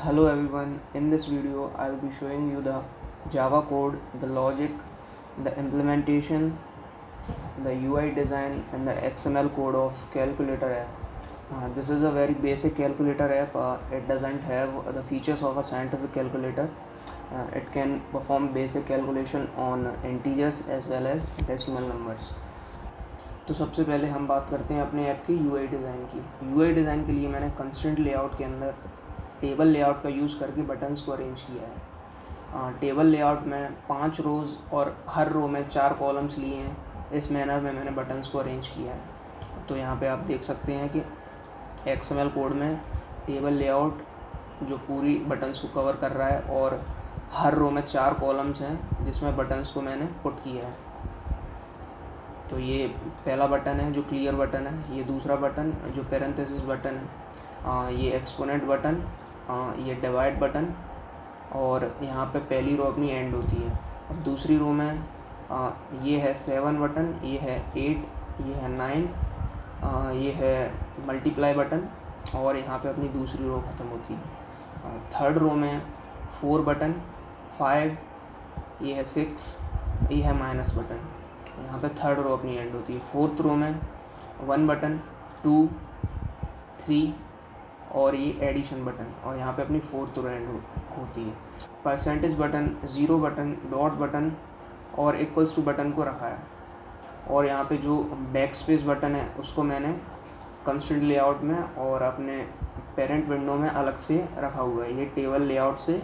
Hello everyone, in this video I will be showing you the Java code, the logic, the implementation, the UI design and the XML code of calculator app. This is a very basic calculator app. It doesn't have the features of a scientific calculator. It can perform basic calculation on integers as well as decimal numbers. तो सबसे पहले हम बात करते हैं अपने app की UI design की। UI डिज़ाइन के लिए मैंने कंस्ट्रेंट लेआउट के अंदर टेबल लेआउट का यूज़ करके बटन्स को अरेंज किया है। टेबल लेआउट में 5 रोज़ और हर रो में 4 कॉलम्स लिए हैं। इस मैनर में मैंने बटन्स को अरेंज किया है। तो यहाँ पे आप देख सकते हैं कि XML कोड में टेबल लेआउट जो पूरी बटन्स को कवर कर रहा है और हर रो में 4 कॉलम्स हैं जिसमें बटन्स को मैंने पुट किया है। तो ये पहला बटन है जो क्लियर बटन है, ये दूसरा बटन जो पैरेंथेसिस बटन है, ये एक्सपोनेंट बटन, ये डिवाइड बटन और यहाँ पे पहली रो अपनी एंड होती है। अब दूसरी रो में ये है 7 बटन, ये है 8, ये है 9, ये है मल्टीप्लाई बटन और यहाँ पे अपनी दूसरी रो ख़त्म होती है। थर्ड रो में 4 बटन, 5, ये है 6, ये है माइनस बटन। यहाँ पे थर्ड रो अपनी एंड होती है। फोर्थ रो में 1 बटन, 2, 3 और ये एडिशन बटन और यहाँ पे अपनी फोर्थ रो एंड होती है। Percentage button, 0 button, dot button और इक्वल्स टू बटन को रखा है। और यहाँ पे जो बैक स्पेस बटन है उसको मैंने कंस्ट्रेंट लेआउट में और अपने पेरेंट विंडो में अलग से रखा हुआ है। ये टेबल लेआउट से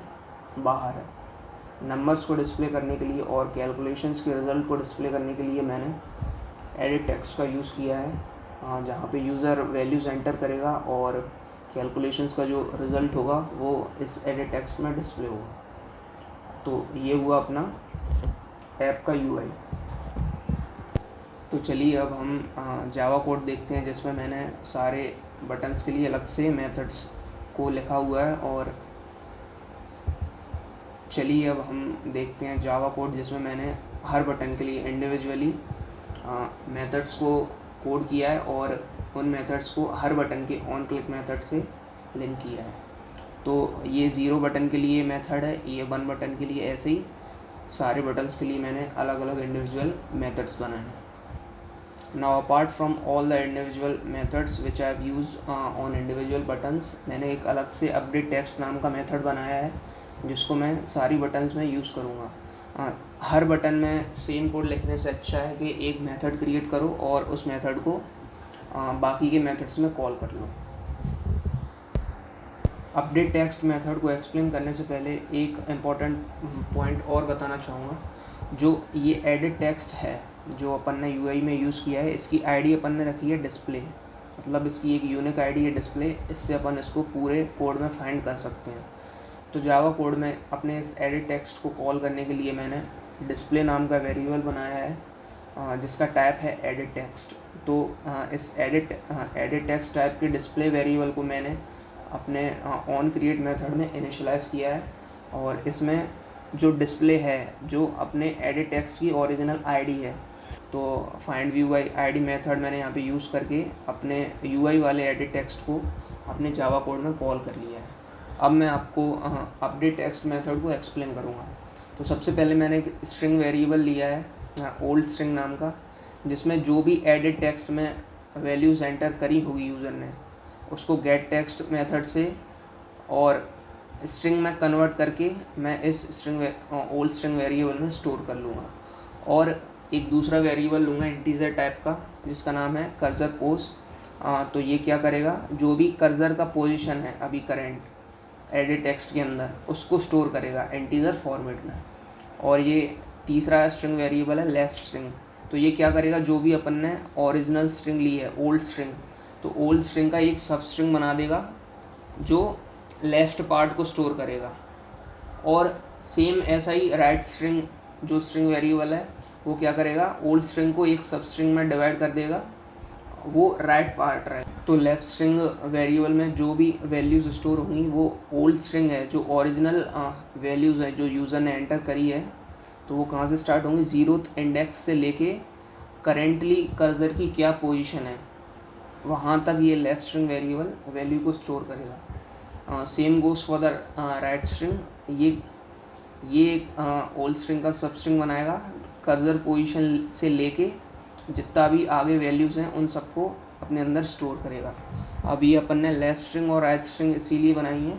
बाहर है। नंबर्स को डिस्प्ले करने के लिए और कैलकुलेशंस के रिज़ल्ट को डिस्प्ले करने के लिए मैंने एडिट टेक्स्ट का यूज़ किया है, जहाँ पे यूज़र वैल्यूज़ एंटर करेगा और कैलकुलेशंस का जो रिज़ल्ट होगा वो इस एडिट टेक्स्ट में डिस्प्ले होगा। तो ये हुआ अपना ऐप का UI। तो चलिए अब हम जावा कोड देखते हैं जिसमें मैंने सारे बटन्स के लिए अलग से मेथड्स को लिखा हुआ है। और चलिए अब हम देखते हैं जावा कोड जिसमें मैंने हर बटन के लिए इंडिविजुअली मेथड्स को कोड किया है और उन मेथड्स को हर बटन के ऑन क्लिक मेथड से लिंक किया है। तो ये 0 बटन के लिए मेथड है, ये 1 बटन के लिए, ऐसे ही सारे बटन्स के लिए मैंने अलग अलग इंडिविजुअल मेथड्स बनाए हैं। Now apart from all the individual methods which I have used on individual buttons, मैंने एक अलग से अपडेट टेक्स्ट नाम का मेथड बनाया है जिसको मैं सारी बटन्स में यूज़ करूँगा। हर बटन में सेम कोड लिखने से अच्छा है कि एक मेथड क्रिएट करो और उस मेथड को बाकी के मेथड्स में कॉल कर लो। अपडेट टेक्स्ट मेथड को एक्सप्लेन करने से पहले एक इम्पॉर्टेंट पॉइंट और बताना चाहूँगा। जो ये एडिट टेक्स्ट है जो अपन ने UI में यूज़ किया है, इसकी ID अपन ने रखी है डिस्प्ले, मतलब इसकी एक यूनिक ID है डिस्प्ले। इससे अपन इसको पूरे कोड में फाइंड कर सकते हैं। तो जावा कोड में अपने इस एडिट टेक्स्ट को कॉल करने के लिए मैंने डिस्प्ले नाम का वेरिएबल बनाया है जिसका टाइप है एडिट टेक्स्ट। तो इस एडिट टेक्स्ट टाइप के डिस्प्ले वेरिएबल को मैंने अपने ऑन क्रिएट मेथड में इनिशियलाइज़ किया है और इसमें जो डिस्प्ले है जो अपने एडिट टेक्स्ट की ओरिजिनल ID है। तो find view by ID method मैंने यहाँ पे यूज़ करके अपने UI वाले एडिट टेक्स्ट को अपने जावा कोड में कॉल कर लिया है। अब मैं आपको अपडेट टेक्स्ट मेथड को एक्सप्लेन करूँगा। तो सबसे पहले मैंने एक स्ट्रिंग वेरिएबल लिया है ओल्ड स्ट्रिंग नाम का, जिसमें जो भी एडिट टेक्स्ट में वैल्यूज़ एंटर करी होगी यूज़र ने उसको गेट टेक्स्ट मेथड से और स्ट्रिंग में कन्वर्ट करके मैं इस ओल्ड स्ट्रिंग वेरिएबल में स्टोर कर लूँगा। और एक दूसरा वेरिएबल लूँगा इंटीजर टाइप का जिसका नाम है कर्सर पोस्ट। तो ये क्या करेगा, जो भी कर्सर का पोजीशन है अभी करेंट एडिट टेक्स्ट के अंदर उसको स्टोर करेगा इंटीजर फॉर्मेट में। और ये तीसरा स्ट्रिंग वेरिएबल है लेफ्ट स्ट्रिंग। तो ये क्या करेगा, जो भी अपन ने ओरिजिनल स्ट्रिंग ली है ओल्ड स्ट्रिंग, तो ओल्ड स्ट्रिंग का एक सब स्ट्रिंग बना देगा जो लेफ्ट पार्ट को स्टोर करेगा। और सेम ऐसा ही राइट स्ट्रिंग जो स्ट्रिंग वेरिएबल है वो क्या करेगा, ओल्ड स्ट्रिंग को एक सब स्ट्रिंग में डिवाइड कर देगा, वो राइट पार्ट रहे। तो लेफ्ट स्ट्रिंग वेरिएबल में जो भी वैल्यूज़ स्टोर होंगी वो ओल्ड स्ट्रिंग है, जो ओरिजिनल वैल्यूज़ है जो यूज़र ने एंटर करी है। तो वो कहाँ से स्टार्ट होंगी, 0th इंडेक्स से लेके करेंटली कर्सर की क्या पोजीशन है वहाँ तक ये लेफ्ट स्ट्रिंग वेरिएबल वैल्यू को स्टोर करेगा। Same goes for the right string. ये ओल्ड स्ट्रिंग का सब स्ट्रिंग बनाएगा, कर्सर पोजीशन से लेके जितना भी आगे वैल्यूज़ हैं उन सबको अपने अंदर स्टोर करेगा। अब ये अपन ने लेफ्ट स्ट्रिंग और राइट स्ट्रिंग इसीलिए बनाई है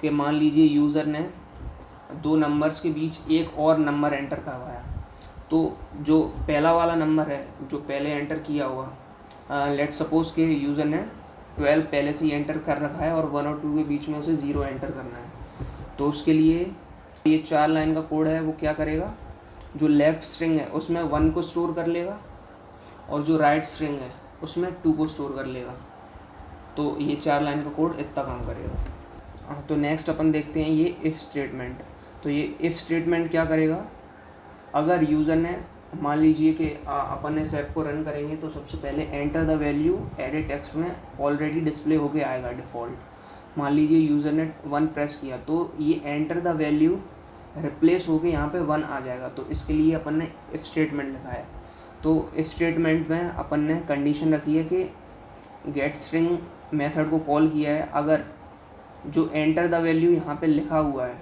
कि मान लीजिए यूज़र ने दो नंबर्स के बीच एक और नंबर एंटर करवाया, तो जो पहला वाला नंबर है जो पहले एंटर किया हुआ, लेट सपोज के यूज़र ने 12 पहले से ही एंटर कर रखा है और 1 और 2 के बीच में उसे 0 एंटर करना है, तो उसके लिए ये 4 लाइन का कोड है। वो क्या करेगा, जो लेफ़्ट स्ट्रिंग है उसमें 1 को स्टोर कर लेगा और जो राइट स्ट्रिंग है उसमें 2 को स्टोर कर लेगा। तो ये 4 लाइन का कोड इतना काम करेगा। तो नेक्स्ट अपन देखते हैं ये इफ़ स्टेटमेंट। तो ये इफ़ स्टेटमेंट क्या करेगा, अगर यूज़र ने मान लीजिए कि अपन इस ऐप को रन करेंगे तो सबसे पहले enter the value edit text में ऑलरेडी डिस्प्ले होके आएगा डिफ़ॉल्ट। मान लीजिए यूज़र ने 1 प्रेस किया तो ये एंटर द वैल्यू रिप्लेस होके यहाँ पे 1 आ जाएगा। तो इसके लिए अपन ने इफ़ स्टेटमेंट लिखा है। तो इस स्टेटमेंट में अपन ने कंडीशन रखी है कि गेट स्ट्रिंग मेथड को कॉल किया है, अगर जो एंटर द वैल्यू यहाँ पे लिखा हुआ है,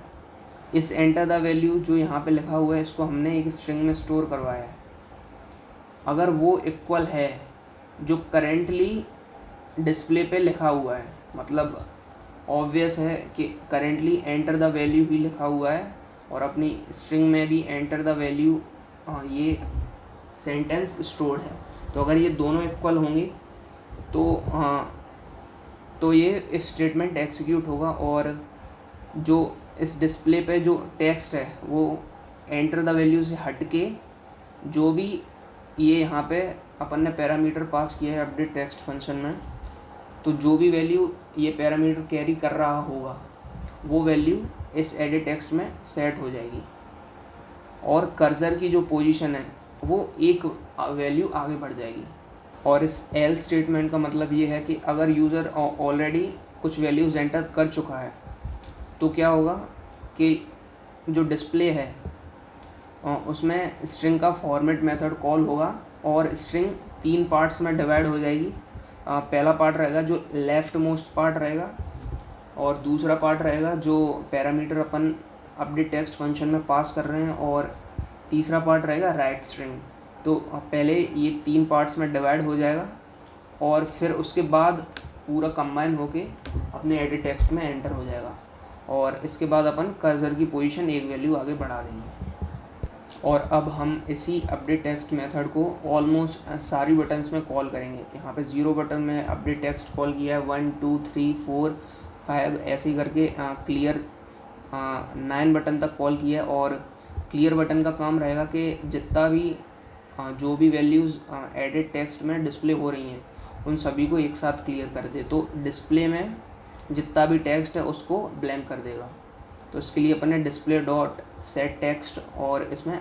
इस एंटर द वैल्यू जो यहाँ पे लिखा हुआ है इसको हमने एक स्ट्रिंग में स्टोर करवाया है, अगर वो इक्वल है जो करेंटली डिस्प्ले पे लिखा हुआ है, मतलब ऑब्वियस है कि करेंटली एंटर द वैल्यू ही लिखा हुआ है और अपनी स्ट्रिंग में भी एंटर द वैल्यू ये सेंटेंस स्टोर्ड है। तो अगर ये दोनों इक्वल होंगे तो ये इफ स्टेटमेंट एग्जीक्यूट होगा और जो इस डिस्प्ले पे जो टेक्स्ट है वो एंटर द वैल्यू से हट के जो भी ये यहाँ पे अपन ने पैरामीटर पास किया है अपडेट टेक्स्ट फंक्शन में, तो जो भी वैल्यू ये पैरामीटर कैरी कर रहा होगा वो वैल्यू इस एडिट टेक्स्ट में सेट हो जाएगी और कर्सर की जो पोजीशन है वो एक वैल्यू आगे बढ़ जाएगी। और इस एल स्टेटमेंट का मतलब ये है कि अगर यूज़र ऑलरेडी कुछ वैल्यूज़ एंटर कर चुका है तो क्या होगा कि जो डिस्प्ले है उसमें स्ट्रिंग का फॉर्मेट मेथड कॉल होगा और स्ट्रिंग 3 पार्ट्स में डिवाइड हो जाएगी। पहला पार्ट रहेगा जो लेफ़्ट मोस्ट पार्ट रहेगा और दूसरा पार्ट रहेगा जो पैरामीटर अपन अपडेट टेक्स्ट फंक्शन में पास कर रहे हैं और तीसरा पार्ट रहेगा राइट स्ट्रिंग। तो पहले ये 3 पार्ट्स में डिवाइड हो जाएगा और फिर उसके बाद पूरा कंबाइन होके अपने एडिट टेक्स्ट में एंटर हो जाएगा और इसके बाद अपन कर्सर की पोजीशन एक वैल्यू आगे बढ़ा देंगे। और अब हम इसी अपडेट टेक्स्ट मेथड को ऑलमोस्ट सारी बटन्स में कॉल करेंगे। यहाँ पे 0 बटन में अपडेट टेक्स्ट कॉल किया है, 1 2 3 4 5 ऐसे ही करके क्लियर 9 बटन तक कॉल किया है। और क्लियर बटन का काम रहेगा कि जितना भी जो भी वैल्यूज़ एडिट टेक्स्ट में डिस्प्ले हो रही हैं उन सभी को एक साथ क्लियर कर दे, तो डिस्प्ले में जितना भी टेक्स्ट है उसको ब्लैंक कर देगा। तो इसके लिए अपन ने डिस्प्ले डॉट सेट टेक्स्ट और इसमें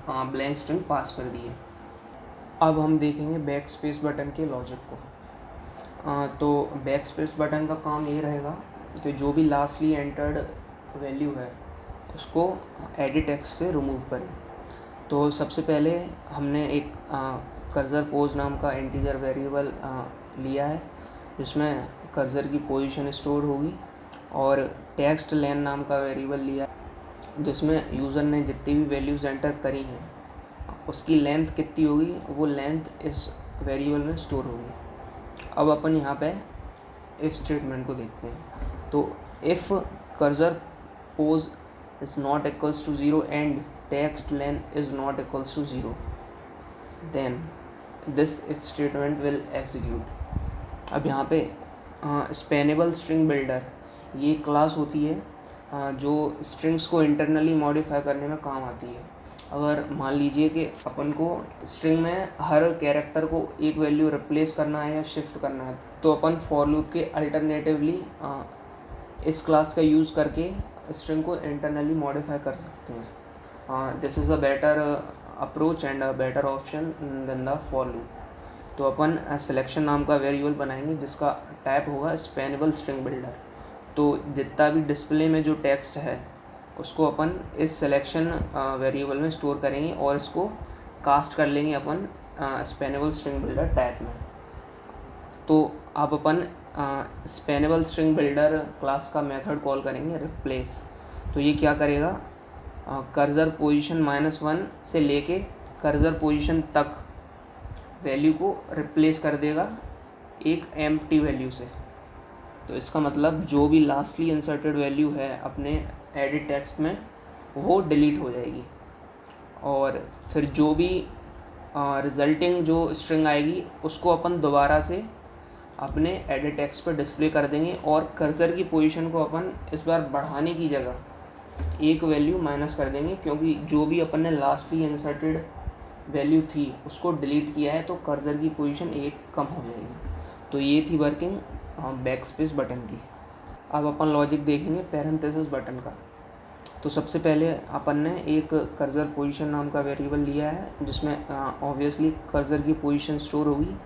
ब्लैंक स्ट्रिंग पास कर दी है। अब हम देखेंगे बैक स्पेस बटन के लॉजिक को। तो बैक स्पेस बटन का काम ये रहेगा कि जो भी लास्टली एंटर्ड वैल्यू है उसको एडिट टेक्स्ट से रिमूव करें। तो सबसे पहले हमने एक कर्सर पोज नाम का इंटीजर वेरिएबल लिया है जिसमें कर्सर की पोजीशन स्टोर होगी और टेक्स्ट लेन नाम का वेरिएबल लिया है जिसमें यूज़र ने जितनी भी वैल्यूज़ एंटर करी हैं उसकी लेंथ कितनी होगी वो लेंथ इस वेरिएबल में स्टोर होगी। अब अपन यहाँ पे इफ स्टेटमेंट को देखते हैं। तो if cursor pos is not equals to 0 and text len is not equals to 0 then this if statement will execute. अब यहाँ पे स्पेनेबल स्ट्रिंग बिल्डर ये क्लास होती है जो स्ट्रिंग्स को इंटरनली मॉडिफाई करने में काम आती है। अगर मान लीजिए कि अपन को स्ट्रिंग में हर कैरेक्टर को एक वैल्यू रिप्लेस करना है या शिफ्ट करना है तो अपन फॉर लूप के अल्टरनेटिवली इस क्लास का यूज़ करके स्ट्रिंग को इंटरनली मॉडिफाई कर सकते हैं। This is a better approach and a better option than the for loop. तो अपन सिलेक्शन नाम का वेरिएबल बनाएंगे जिसका टाइप होगा स्पेनेबल स्ट्रिंग बिल्डर। तो जितना भी डिस्प्ले में जो टेक्स्ट है उसको अपन इस सिलेक्शन वेरिएबल में स्टोर करेंगे और इसको कास्ट कर लेंगे अपन स्पेनेबल स्ट्रिंग बिल्डर टाइप में। तो अब अपन स्पेनेबल स्ट्रिंग बिल्डर क्लास का मेथड कॉल करेंगे रिप्लेस। तो ये क्या करेगा, कर्सर पोजीशन -1 से लेके कर्सर पोजीशन तक वैल्यू को रिप्लेस कर देगा एक एम्प्टी वैल्यू से। तो इसका मतलब जो भी लास्टली इंसर्टेड वैल्यू है अपने एडिट टेक्स्ट में वो डिलीट हो जाएगी, और फिर जो भी रिजल्टिंग जो स्ट्रिंग आएगी उसको अपन दोबारा से अपने एडिट टेक्स्ट पर डिस्प्ले कर देंगे, और कर्सर की पोजीशन को अपन इस बार बढ़ाने की जगह एक वैल्यू माइनस कर देंगे, क्योंकि जो भी अपन ने लास्टली इंसर्टेड वैल्यू थी उसको डिलीट किया है तो कर्सर की पोजीशन एक कम हो जाएगी। तो ये थी वर्किंग बैक स्पेस बटन की। अब अपन लॉजिक देखेंगे पैरेंथेसिस बटन का। तो सबसे पहले अपन ने एक कर्सर पोजीशन नाम का वेरिएबल लिया है जिसमें ऑब्वियसली कर्सर की पोजीशन स्टोर होगी।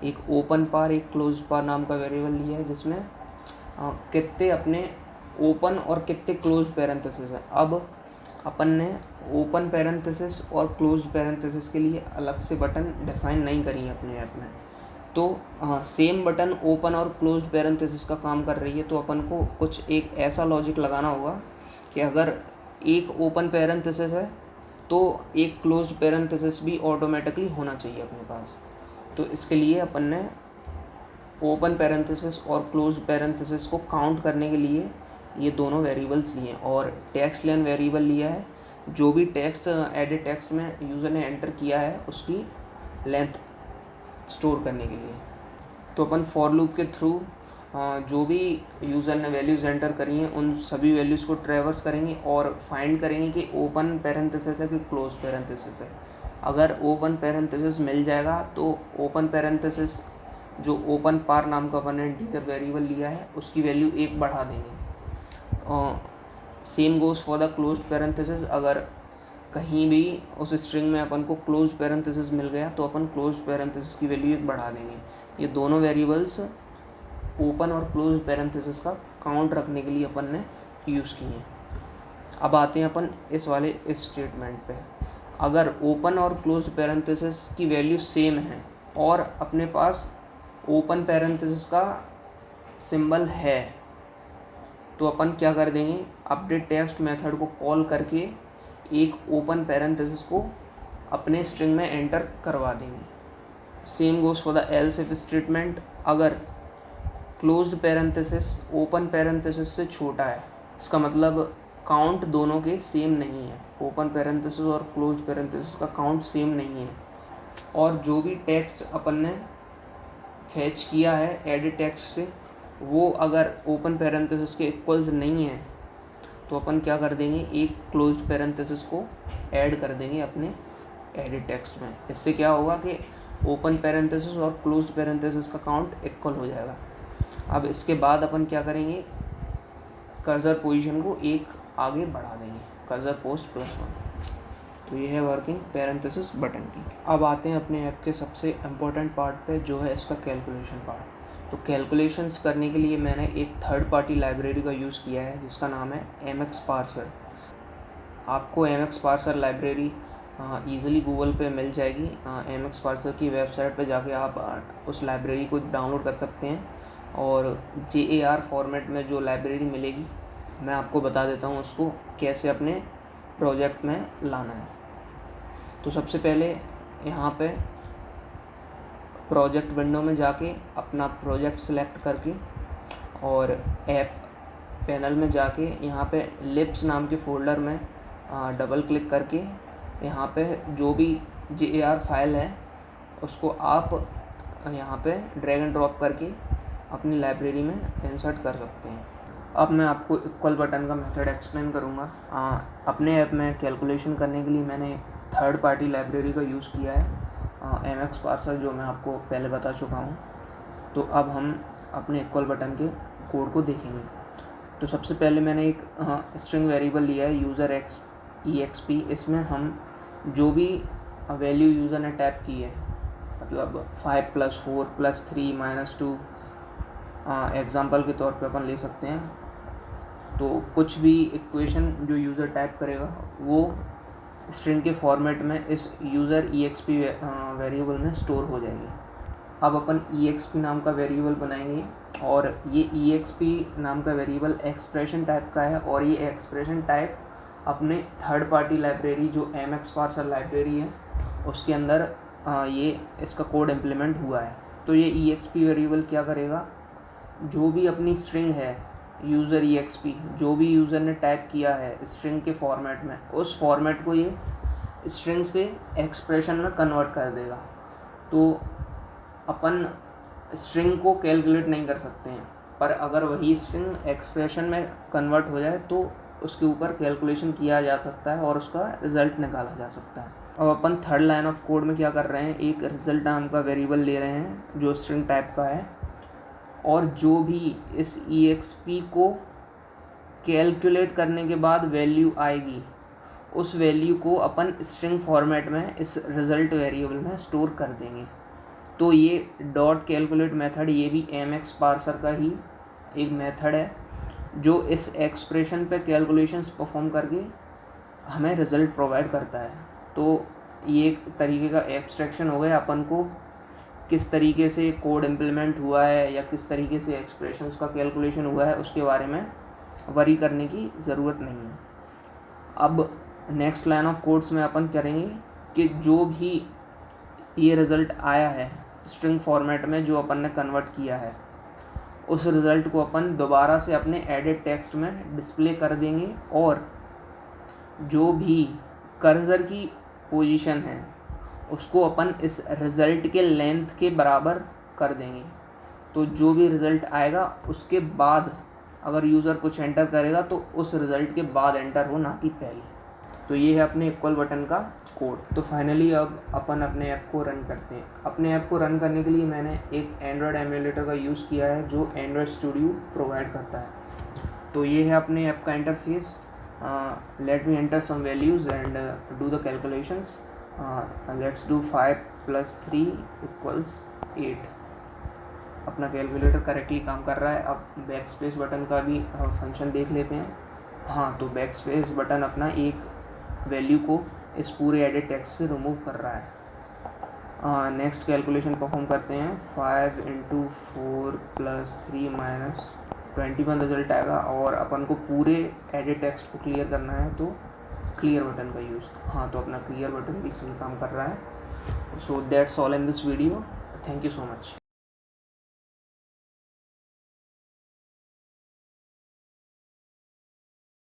एक ओपन पार एक क्लोज पार नाम का वेरिएबल लिया है जिसमें कितने अपने ओपन और कितने क्लोज पैरेंथेसिस है। अब अपन ने ओपन पैरेंथेसिस और क्लोज पैरेंथेसिस के लिए अलग से बटन डिफाइन नहीं करी है अपने ऐप में। तो सेम बटन ओपन और क्लोज पैरेंथेसिस का काम कर रही है, तो अपन को कुछ एक ऐसा लॉजिक लगाना होगा कि अगर एक ओपन पैरेंथेसिस है तो एक क्लोज पैरेंथेसिस भी ऑटोमेटिकली होना चाहिए अपने पास। तो इसके लिए अपन ने ओपन पैरेंथेसिस और क्लोज पैरेंथेसिस को काउंट करने के लिए ये दोनों वेरिएबल्स लिए हैं, और टेक्स्ट लेन वेरिएबल लिया है। जो भी टेक्स्ट एडिट टेक्स्ट में यूज़र ने एंटर किया है उसकी लेंथ स्टोर करने के लिए। तो अपन फॉर लूप के थ्रू जो भी यूज़र ने वैल्यूज़ एंटर करी हैं उन सभी वैल्यूज़ को ट्रैवर्स करेंगे और फाइंड करेंगे कि ओपन पैरेंथेसिस है कि क्लोज पैरेंथेसिस है। अगर ओपन पैरेंथेसिस मिल जाएगा तो ओपन पैरेंथेसिस जो ओपन पार नाम का अपन ने इंटीजर वेरिएबल लिया है उसकी वैल्यू 1 बढ़ा देंगे। Same goes for the close parenthesis. अगर कहीं भी उस स्ट्रिंग में अपन को क्लोज पैरेंथेसिस मिल गया तो अपन क्लोज पैरेंथेसिस की वैल्यू 1 बढ़ा देंगे। ये दोनों वेरिएबल्स ओपन और क्लोज पैरेंथेसिस का काउंट रखने के लिए अपन ने यूज़ किए हैं। अब आते हैं अपन इस वाले इफ़ स्टेटमेंट पे। अगर ओपन और क्लोज पैरेंथेसिस की वैल्यू सेम है और अपने पास ओपन पैरेंथेसिस का सिंबल है तो अपन क्या कर देंगे, अपडेट टेक्स्ट मेथड को कॉल करके एक ओपन पैरेंथेसिस को अपने स्ट्रिंग में एंटर करवा देंगे। Same goes for the L's if statement. अगर क्लोज्ड पैरेंथेसिस ओपन पैरेंथेसिस से छोटा है, इसका मतलब काउंट दोनों के सेम नहीं है, ओपन पैरेंथेसिस और क्लोज्ड पैरेंथेसिस का काउंट सेम नहीं है, और जो भी टेक्स्ट अपन ने फैच किया है एडिट टेक्स्ट से वो अगर ओपन पैरेंथेसिस के इक्वल्स नहीं है तो अपन क्या कर देंगे, एक क्लोज्ड पैरेंथेसिस को ऐड कर देंगे अपने एडिट टेक्स्ट में। इससे क्या होगा कि ओपन पैरेंथेसिस और क्लोज्ड पैरेंथेसिस का काउंट इक्वल हो जाएगा। अब इसके बाद अपन क्या करेंगे, कर्सर पोजीशन को एक आगे बढ़ा देंगे, कर्सर पोस्ट +1। तो ये है वर्किंग पैरेंथेसिस बटन की। अब आते हैं अपने ऐप के सबसे इम्पोर्टेंट पार्ट पे जो है इसका कैलकुलेशन पार्ट। तो कैलकुलेशंस करने के लिए मैंने एक थर्ड पार्टी लाइब्रेरी का यूज़ किया है जिसका नाम है MX पार्सर। आपको MX parser library easily Google पे मिल जाएगी। MX पार्सर की वेबसाइट पे जाके आप उस लाइब्रेरी को डाउनलोड कर सकते हैं, और JAR फॉर्मेट में जो लाइब्रेरी मिलेगी मैं आपको बता देता हूँ उसको कैसे अपने प्रोजेक्ट में लाना है। तो सबसे पहले यहाँ पे प्रोजेक्ट विंडो में जाके अपना प्रोजेक्ट सेलेक्ट करके और ऐप पैनल में जाके यहाँ पे लिप्स नाम के फ़ोल्डर में डबल क्लिक करके यहाँ पे जो भी JAR फाइल है उसको आप यहाँ पे ड्रैग एंड ड्रॉप करके अपनी लाइब्रेरी में इंसर्ट कर सकते हैं। अब मैं आपको इक्वल बटन का मेथड एक्सप्लेन करूँगा। अपने ऐप में कैलकुलेशन करने के लिए मैंने थर्ड पार्टी लाइब्रेरी का यूज़ किया है MX पार्सर, जो मैं आपको पहले बता चुका हूँ। तो अब हम अपने इक्वल बटन के कोड को देखेंगे। तो सबसे पहले मैंने एक स्ट्रिंग वेरिएबल लिया है यूज़र exp। इसमें हम जो भी वैल्यू यूज़र ने टाइप की है, मतलब 5 + 4 + 3 - 2 एग्ज़ाम्पल के तौर पे अपन ले सकते हैं। तो कुछ भी इक्वेशन जो यूज़र टाइप करेगा वो स्ट्रिंग के फॉर्मेट में इस यूज़र exp वेरिएबल में स्टोर हो जाएगी। अब अपन exp नाम का वेरिएबल बनाएंगे और ये EXP नाम का वेरिएबल एक्सप्रेशन टाइप का है, और ये एक्सप्रेशन टाइप अपने थर्ड पार्टी लाइब्रेरी जो MX पार्सर लाइब्रेरी है उसके अंदर ये इसका कोड इम्प्लीमेंट हुआ है। तो ये EXP वेरिएबल क्या करेगा, जो भी अपनी स्ट्रिंग है यूज़र EXP, जो भी यूज़र ने टाइप किया है स्ट्रिंग के फॉर्मेट में, उस फॉर्मेट को ये स्ट्रिंग से एक्सप्रेशन में कन्वर्ट कर देगा। तो अपन स्ट्रिंग को कैलकुलेट नहीं कर सकते हैं, पर अगर वही स्ट्रिंग एक्सप्रेशन में कन्वर्ट हो जाए तो उसके ऊपर कैलकुलेशन किया जा सकता है और उसका रिज़ल्ट निकाला जा सकता है। अब अपन थर्ड लाइन ऑफ कोड में क्या कर रहे हैं, एक रिज़ल्ट नाम का वेरिएबल ले रहे हैं जो स्ट्रिंग टाइप का है, और जो भी इस EXP को कैलकुलेट करने के बाद वैल्यू आएगी उस वैल्यू को अपन स्ट्रिंग फॉर्मेट में इस रिज़ल्ट वेरिएबल में स्टोर कर देंगे। तो ये डॉट कैलकुलेट मेथड ये भी MX पार्सर का ही एक मेथड है जो इस एक्सप्रेशन पे कैलकुलेशंस परफॉर्म करके हमें रिज़ल्ट प्रोवाइड करता है। तो ये एक तरीके का एब्स्ट्रैक्शन हो गया, अपन को किस तरीके से कोड इम्प्लीमेंट हुआ है या किस तरीके से एक्सप्रेशंस का कैलकुलेशन हुआ है उसके बारे में वरी करने की ज़रूरत नहीं है। अब नेक्स्ट लाइन ऑफ कोड्स में अपन करेंगे कि जो भी ये रिज़ल्ट आया है स्ट्रिंग फॉर्मेट में जो अपन ने कन्वर्ट किया है, उस रिज़ल्ट को अपन दोबारा से अपने एडिट टेक्स्ट में डिस्प्ले कर देंगे, और जो भी कर्सर की पोजीशन है उसको अपन इस रिज़ल्ट के लेंथ के बराबर कर देंगे। तो जो भी रिज़ल्ट आएगा उसके बाद अगर यूज़र कुछ एंटर करेगा तो उस रिज़ल्ट के बाद एंटर हो, ना कि पहले। तो ये है अपने इक्वल बटन का कोड। तो फाइनली अब अपन अपने ऐप को रन करते हैं। अपने ऐप को रन करने के लिए मैंने एक एंड्रॉयड एमुलेटर का यूज़ किया है जो एंड्रॉयड स्टूडियो प्रोवाइड करता है। तो ये है अपने ऐप का interface. Let me enter some values and do the calculations. Let's do 5 + 3 = 8। अपना कैलकुलेटर करेक्टली काम कर रहा है। अब बैक स्पेस बटन का भी फंक्शन देख लेते हैं। हाँ, तो बैक स्पेस बटन अपना एक वैल्यू को इस पूरे एडिट टेक्स्ट से रिमूव कर रहा है। नेक्स्ट कैलकुलेशन परफॉर्म करते हैं। 5 × 4 + 3 - 21 रिजल्ट आएगा, और अपन को पूरे एडिट टेक्स्ट को क्लियर करना है तो क्लियर बटन का यूज़। हाँ, तो अपना क्लियर बटन भी सही काम कर रहा है। So that's all in this video. Thank you so much.